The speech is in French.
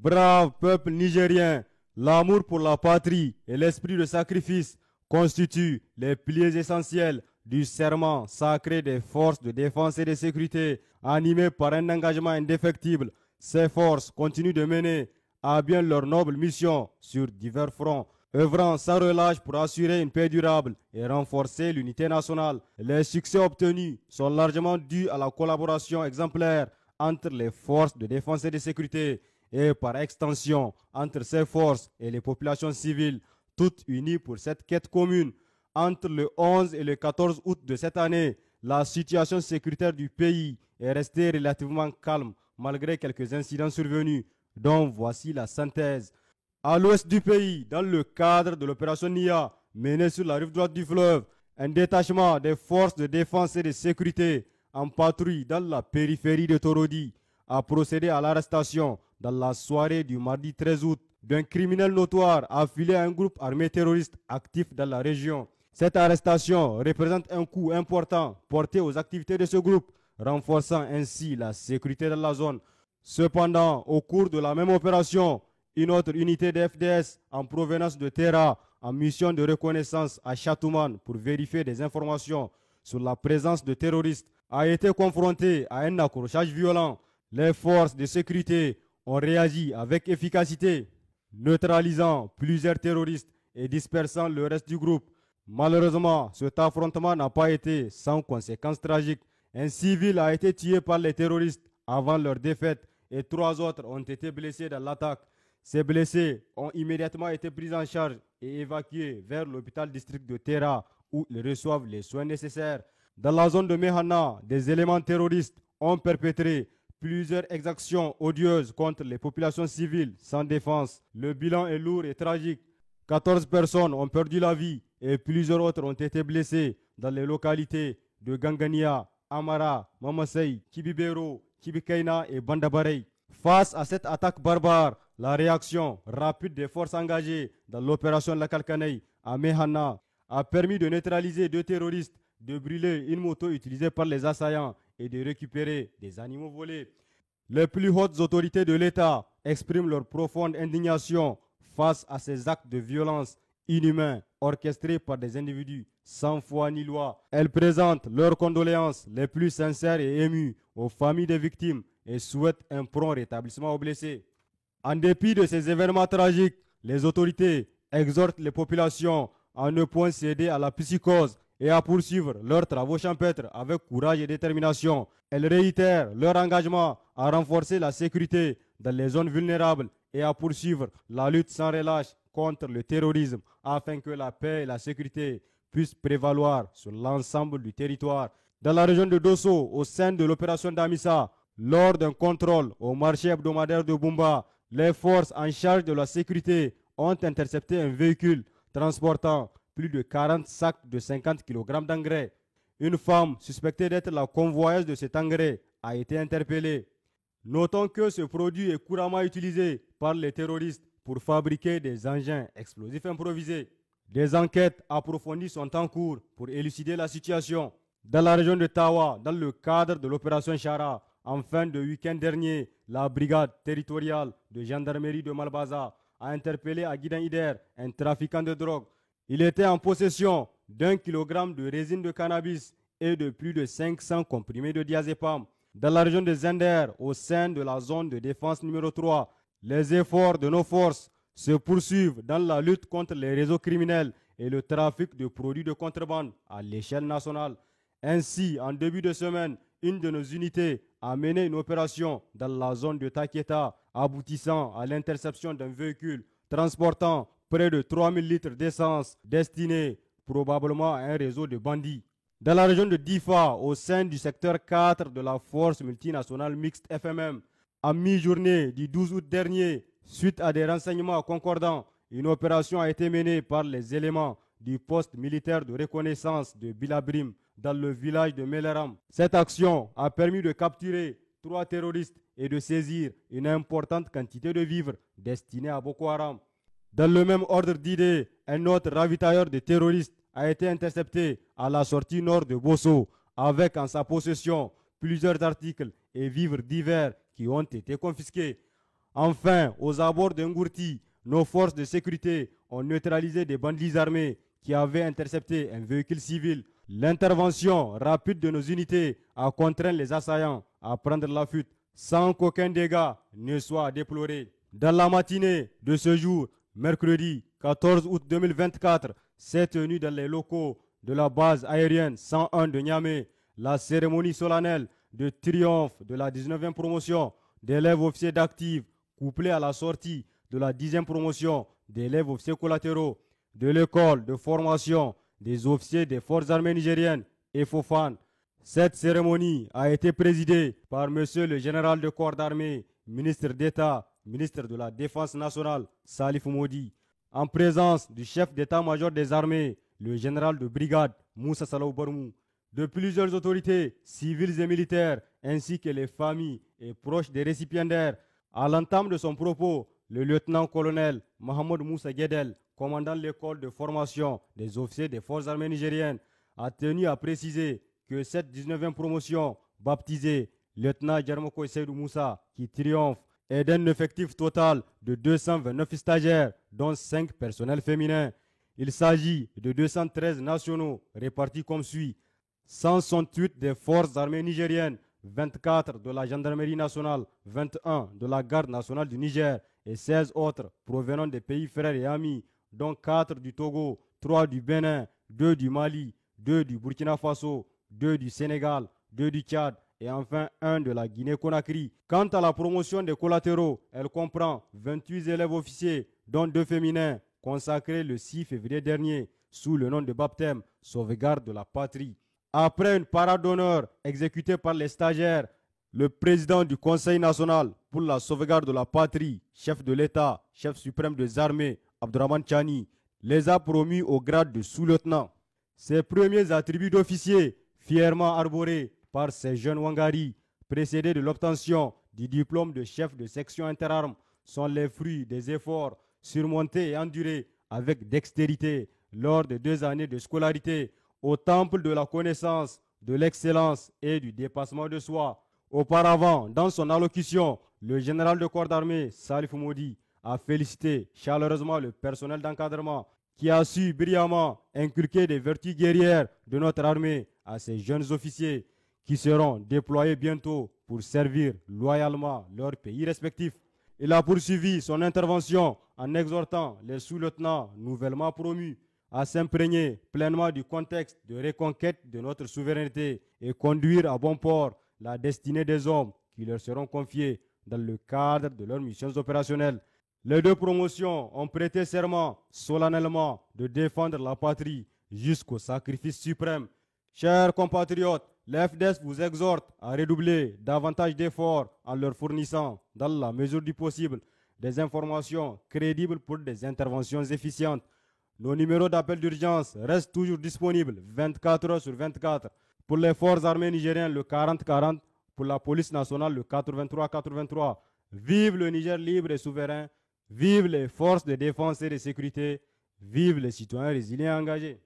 Brave peuple nigérien, l'amour pour la patrie et l'esprit de sacrifice constituent les piliers essentiels du serment sacré des forces de défense et de sécurité. Animés par un engagement indéfectible, ces forces continuent de mener à bien leur noble mission sur divers fronts, œuvrant sans relâche pour assurer une paix durable et renforcer l'unité nationale. Les succès obtenus sont largement dus à la collaboration exemplaire entre les forces de défense et de sécurité et par extension entre ces forces et les populations civiles, toutes unies pour cette quête commune. Entre le 11 et le 14 août de cette année, la situation sécuritaire du pays est restée relativement calme malgré quelques incidents survenus, dont voici la synthèse. À l'ouest du pays, dans le cadre de l'opération NIA, menée sur la rive droite du fleuve, un détachement des forces de défense et de sécurité en patrouille dans la périphérie de Torodi a procédé à l'arrestation dans la soirée du mardi 13 août d'un criminel notoire affilié à un groupe armé terroriste actif dans la région. Cette arrestation représente un coup important porté aux activités de ce groupe, renforçant ainsi la sécurité de la zone. Cependant, au cours de la même opération, une autre unité de FDS en provenance de Terra, en mission de reconnaissance à Chatouman pour vérifier des informations sur la présence de terroristes, a été confrontée à un accrochage violent. Les forces de sécurité ont réagi avec efficacité, neutralisant plusieurs terroristes et dispersant le reste du groupe. Malheureusement, cet affrontement n'a pas été sans conséquences tragiques. Un civil a été tué par les terroristes avant leur défaite et 3 autres ont été blessés dans l'attaque. Ces blessés ont immédiatement été pris en charge et évacués vers l'hôpital district de Terra où ils reçoivent les soins nécessaires. Dans la zone de Mehana, des éléments terroristes ont perpétré plusieurs exactions odieuses contre les populations civiles sans défense. Le bilan est lourd et tragique. 14 personnes ont perdu la vie et plusieurs autres ont été blessées dans les localités de Gangania, Amara, Mamasei, Kibibero, Kibikaina et Bandabarei. Face à cette attaque barbare, la réaction rapide des forces engagées dans l'opération Lakalkanei à Mehana a permis de neutraliser 2 terroristes, de brûler une moto utilisée par les assaillants et de récupérer des animaux volés. Les plus hautes autorités de l'État expriment leur profonde indignation face à ces actes de violence inhumains orchestrés par des individus sans foi ni loi. Elles présentent leurs condoléances les plus sincères et émues aux familles des victimes et souhaitent un prompt rétablissement aux blessés. En dépit de ces événements tragiques, les autorités exhortent les populations à ne point céder à la psychose et à poursuivre leurs travaux champêtres avec courage et détermination. Elles réitèrent leur engagement à renforcer la sécurité dans les zones vulnérables et à poursuivre la lutte sans relâche contre le terrorisme afin que la paix et la sécurité puissent prévaloir sur l'ensemble du territoire. Dans la région de Dosso, au sein de l'opération Damissa, lors d'un contrôle au marché hebdomadaire de Bumba, les forces en charge de la sécurité ont intercepté un véhicule transportant plus de 40 sacs de 50 kg d'engrais. Une femme suspectée d'être la convoyeuse de cet engrais a été interpellée. Notons que ce produit est couramment utilisé par les terroristes pour fabriquer des engins explosifs improvisés. Des enquêtes approfondies sont en cours pour élucider la situation. Dans la région de Tawa, dans le cadre de l'opération Chara, en fin de week-end dernier, la brigade territoriale de gendarmerie de Malbaza a interpellé à Guidan Ider un trafiquant de drogue. Il était en possession d'1 kg de résine de cannabis et de plus de 500 comprimés de diazépam. Dans la région de Zender, au sein de la zone de défense numéro 3, les efforts de nos forces se poursuivent dans la lutte contre les réseaux criminels et le trafic de produits de contrebande à l'échelle nationale. Ainsi, en début de semaine, une de nos unités a mené une opération dans la zone de Taketa, aboutissant à l'interception d'un véhicule transportant près de 3000 litres d'essence destinés probablement à un réseau de bandits. Dans la région de Difa, au sein du secteur 4 de la force multinationale mixte FMM, à mi-journée du 12 août dernier, suite à des renseignements concordants, une opération a été menée par les éléments du poste militaire de reconnaissance de Bilabrim dans le village de Meleram. Cette action a permis de capturer 3 terroristes et de saisir une importante quantité de vivres destinés à Boko Haram. Dans le même ordre d'idées, un autre ravitailleur de terroristes a été intercepté à la sortie nord de Bosso avec en sa possession plusieurs articles et vivres divers qui ont été confisqués. Enfin, aux abords de Ngourti, nos forces de sécurité ont neutralisé des bandits armés qui avaient intercepté un véhicule civil. L'intervention rapide de nos unités a contraint les assaillants à prendre la fuite sans qu'aucun dégât ne soit à déplorer. Dans la matinée de ce jour, mercredi 14 août 2024, s'est tenue dans les locaux de la base aérienne 101 de Niamey la cérémonie solennelle de triomphe de la 19e promotion d'élèves officiers d'actifs couplée à la sortie de la 10e promotion d'élèves officiers collatéraux de l'école de formation des officiers des forces armées nigériennes et FOFAN. Cette cérémonie a été présidée par Monsieur le général de corps d'armée, ministre d'État, ministre de la Défense nationale, Salif Modi, en présence du chef d'état-major des armées, le général de brigade, Moussa Salaw Barmou, de plusieurs autorités civiles et militaires, ainsi que les familles et proches des récipiendaires. À l'entame de son propos, le lieutenant-colonel Mohamed Moussa Guedel, commandant l'école de formation des officiers des forces armées nigériennes, a tenu à préciser que cette 19e promotion, baptisée lieutenant Djarmoko Seydou Moussa, qui triomphe, est d'un effectif total de 229 stagiaires, dont 5 personnels féminins. Il s'agit de 213 nationaux répartis comme suit: 168 des forces armées nigériennes, 24 de la gendarmerie nationale, 21 de la garde nationale du Niger et 16 autres provenant des pays frères et amis, dont 4 du Togo, 3 du Bénin, 2 du Mali, 2 du Burkina Faso, 2 du Sénégal, 2 du Tchad et enfin 1 de la Guinée-Conakry. Quant à la promotion des collatéraux, elle comprend 28 élèves officiers, dont 2 féminins, consacrés le 6 février dernier sous le nom de baptême Sauvegarde de la Patrie. Après une parade d'honneur exécutée par les stagiaires, le président du Conseil national pour la sauvegarde de la patrie, chef de l'État, chef suprême des armées, Abdourahmane Tchani, les a promus au grade de sous-lieutenant. Ces premiers attributs d'officier, fièrement arborés par ces jeunes Wangari, précédés de l'obtention du diplôme de chef de section interarmes, sont les fruits des efforts surmontés et endurés avec dextérité lors de 2 années de scolarité au temple de la connaissance, de l'excellence et du dépassement de soi. Auparavant, dans son allocution, le général de corps d'armée, Salif Modi, a félicité chaleureusement le personnel d'encadrement qui a su brillamment inculquer des vertus guerrières de notre armée à ces jeunes officiers qui seront déployés bientôt pour servir loyalement leur pays respectif. Il a poursuivi son intervention en exhortant les sous-lieutenants nouvellement promus à s'imprégner pleinement du contexte de reconquête de notre souveraineté et conduire à bon port la destinée des hommes qui leur seront confiés dans le cadre de leurs missions opérationnelles. Les 2 promotions ont prêté serment solennellement de défendre la patrie jusqu'au sacrifice suprême. Chers compatriotes, l'FDS vous exhorte à redoubler davantage d'efforts en leur fournissant, dans la mesure du possible, des informations crédibles pour des interventions efficientes. Nos numéros d'appel d'urgence restent toujours disponibles 24 heures sur 24. Pour les forces armées nigériennes, le 40-40. Pour la police nationale, le 83-83. Vive le Niger libre et souverain. Vive les forces de défense et de sécurité. Vive les citoyens résilients engagés.